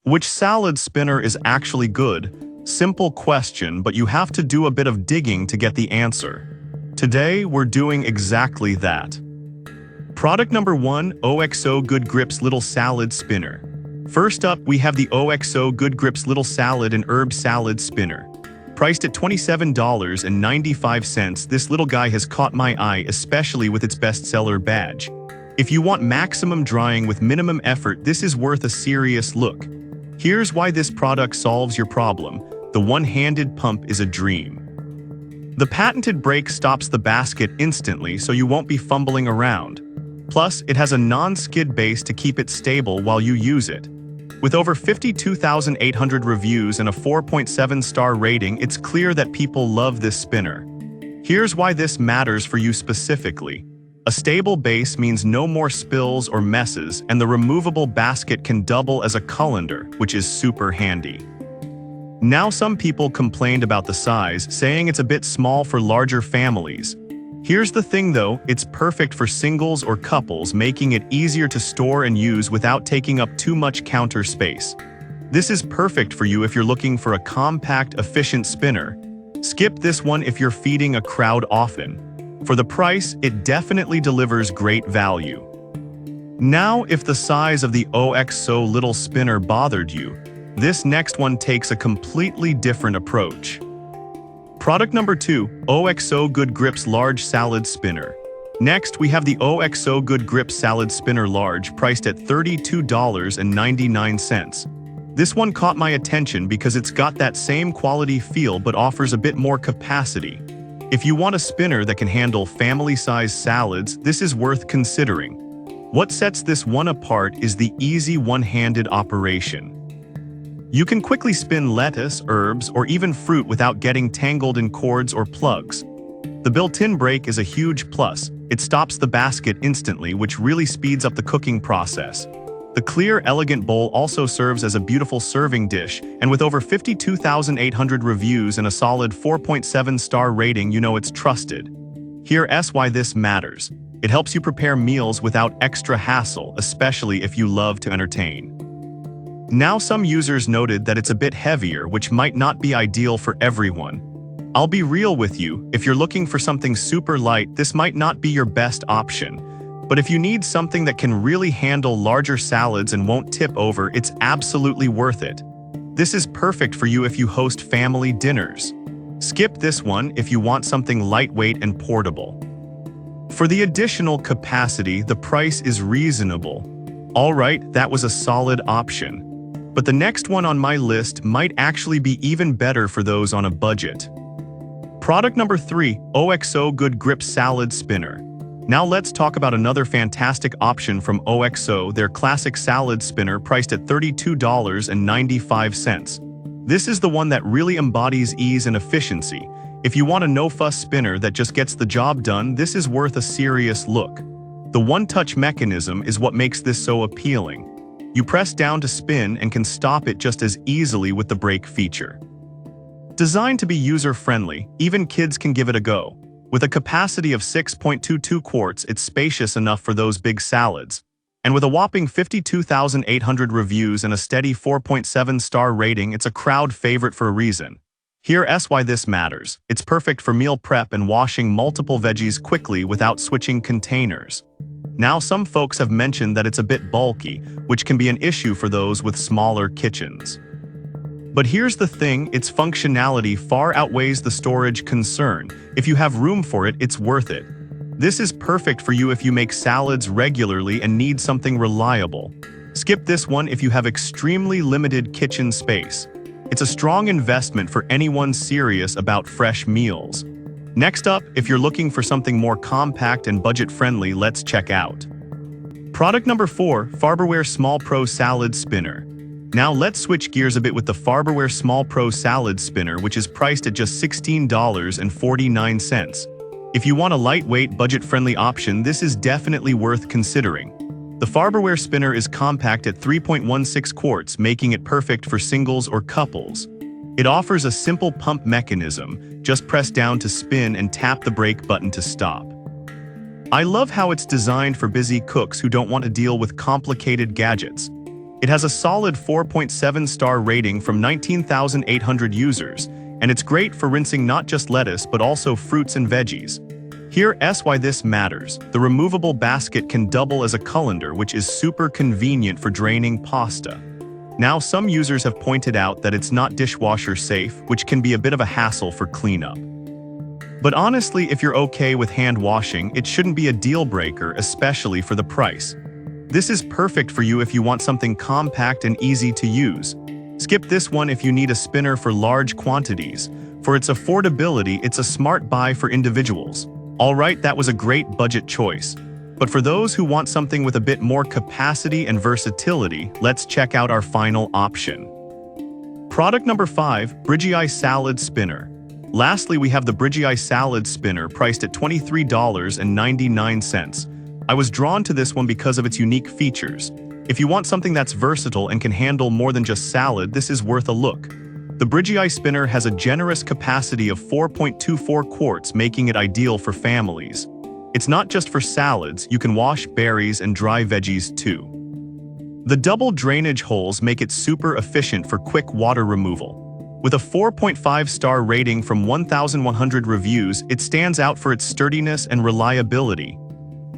Which salad spinner is actually good? Simple question, but you have to do a bit of digging to get the answer. Today, we're doing exactly that. Product number 1, OXO Good Grips Little Salad Spinner. First up, we have the OXO Good Grips Little Salad and Herb Salad Spinner. Priced at $27.95, this little guy has caught my eye, especially with its bestseller badge. If you want maximum drying with minimum effort, this is worth a serious look. Here's why this product solves your problem. The one-handed pump is a dream. The patented brake stops the basket instantly, so you won't be fumbling around. Plus, it has a non-skid base to keep it stable while you use it. With over 52,800 reviews and a 4.7-star rating, it's clear that people love this spinner. Here's why this matters for you specifically. A stable base means no more spills or messes, and the removable basket can double as a colander, which is super handy. Now, some people complained about the size, saying it's a bit small for larger families. Here's the thing though, it's perfect for singles or couples, making it easier to store and use without taking up too much counter space. This is perfect for you if you're looking for a compact, efficient spinner. Skip this one if you're feeding a crowd often. For the price, it definitely delivers great value. Now, if the size of the OXO little spinner bothered you, this next one takes a completely different approach. Product number 2, OXO Good Grips Large Salad Spinner. Next, we have the OXO Good Grips Salad Spinner Large, priced at $32.99. This one caught my attention because it's got that same quality feel but offers a bit more capacity. If you want a spinner that can handle family-sized salads, this is worth considering. What sets this one apart is the easy one-handed operation. You can quickly spin lettuce, herbs, or even fruit without getting tangled in cords or plugs. The built-in brake is a huge plus. It stops the basket instantly, which really speeds up the cooking process. The clear, elegant bowl also serves as a beautiful serving dish, and with over 52,800 reviews and a solid 4.7-star rating, you know it's trusted. Here's why this matters. It helps you prepare meals without extra hassle, especially if you love to entertain. Now, some users noted that it's a bit heavier, which might not be ideal for everyone. I'll be real with you, if you're looking for something super light, this might not be your best option. But if you need something that can really handle larger salads and won't tip over, it's absolutely worth it. This is perfect for you if you host family dinners. Skip this one if you want something lightweight and portable. For the additional capacity, the price is reasonable. Alright, that was a solid option. But the next one on my list might actually be even better for those on a budget. Product number 3, OXO Good Grip Salad Spinner. Now let's talk about another fantastic option from OXO, their classic salad spinner priced at $32.95. This is the one that really embodies ease and efficiency. If you want a no-fuss spinner that just gets the job done, this is worth a serious look. The one-touch mechanism is what makes this so appealing. You press down to spin and can stop it just as easily with the brake feature. Designed to be user-friendly, even kids can give it a go. With a capacity of 6.22 quarts, it's spacious enough for those big salads. And with a whopping 52,800 reviews and a steady 4.7-star rating, it's a crowd favorite for a reason. Here's why this matters. It's perfect for meal prep and washing multiple veggies quickly without switching containers. Now, some folks have mentioned that it's a bit bulky, which can be an issue for those with smaller kitchens. But here's the thing, its functionality far outweighs the storage concern. If you have room for it, it's worth it. This is perfect for you if you make salads regularly and need something reliable. Skip this one if you have extremely limited kitchen space. It's a strong investment for anyone serious about fresh meals. Next up, if you're looking for something more compact and budget-friendly, let's check out product number 4, Farberware Small Pro Salad Spinner. Now let's switch gears a bit with the Farberware Small Pro Salad Spinner, which is priced at just $16.49. If you want a lightweight, budget-friendly option, this is definitely worth considering. The Farberware spinner is compact at 3.16 quarts, making it perfect for singles or couples. It offers a simple pump mechanism. Just press down to spin and tap the brake button to stop. I love how it's designed for busy cooks who don't want to deal with complicated gadgets. It has a solid 4.7-star rating from 19,800 users, and it's great for rinsing not just lettuce but also fruits and veggies. Here's why this matters. The removable basket can double as a colander, which is super convenient for draining pasta. Now, some users have pointed out that it's not dishwasher safe, which can be a bit of a hassle for cleanup. But honestly, if you're okay with hand washing, it shouldn't be a deal breaker, especially for the price. This is perfect for you if you want something compact and easy to use. Skip this one if you need a spinner for large quantities. For its affordability, it's a smart buy for individuals. Alright, that was a great budget choice. But for those who want something with a bit more capacity and versatility, let's check out our final option. Product number 5, Brigii Salad Spinner. Lastly, we have the Brigii Salad Spinner priced at $23.99. I was drawn to this one because of its unique features. If you want something that's versatile and can handle more than just salad, this is worth a look. The Brigii Spinner has a generous capacity of 4.24 quarts, making it ideal for families. It's not just for salads, you can wash berries and dry veggies too. The double drainage holes make it super efficient for quick water removal. With a 4.5-star rating from 1,100 reviews, it stands out for its sturdiness and reliability.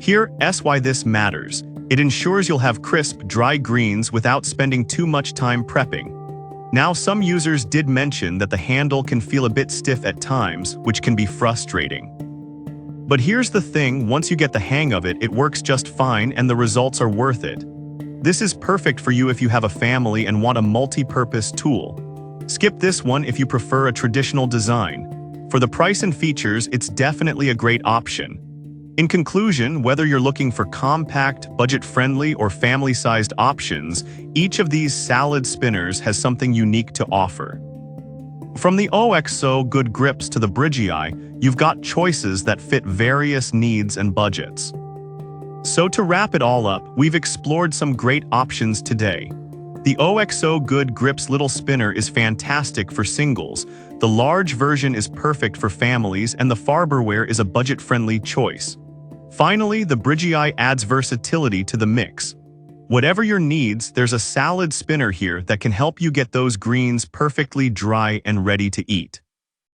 Here's why this matters. It ensures you'll have crisp, dry greens without spending too much time prepping. Now, some users did mention that the handle can feel a bit stiff at times, which can be frustrating. But here's the thing, once you get the hang of it, it works just fine and the results are worth it. This is perfect for you if you have a family and want a multi-purpose tool. Skip this one if you prefer a traditional design. For the price and features, it's definitely a great option. In conclusion, whether you're looking for compact, budget-friendly, or family-sized options, each of these salad spinners has something unique to offer. From the OXO Good Grips to the Brigii, you've got choices that fit various needs and budgets. So to wrap it all up, we've explored some great options today. The OXO Good Grips Little Spinner is fantastic for singles, the large version is perfect for families, and the Farberware is a budget-friendly choice. Finally, the Brigii adds versatility to the mix. Whatever your needs, there's a salad spinner here that can help you get those greens perfectly dry and ready to eat.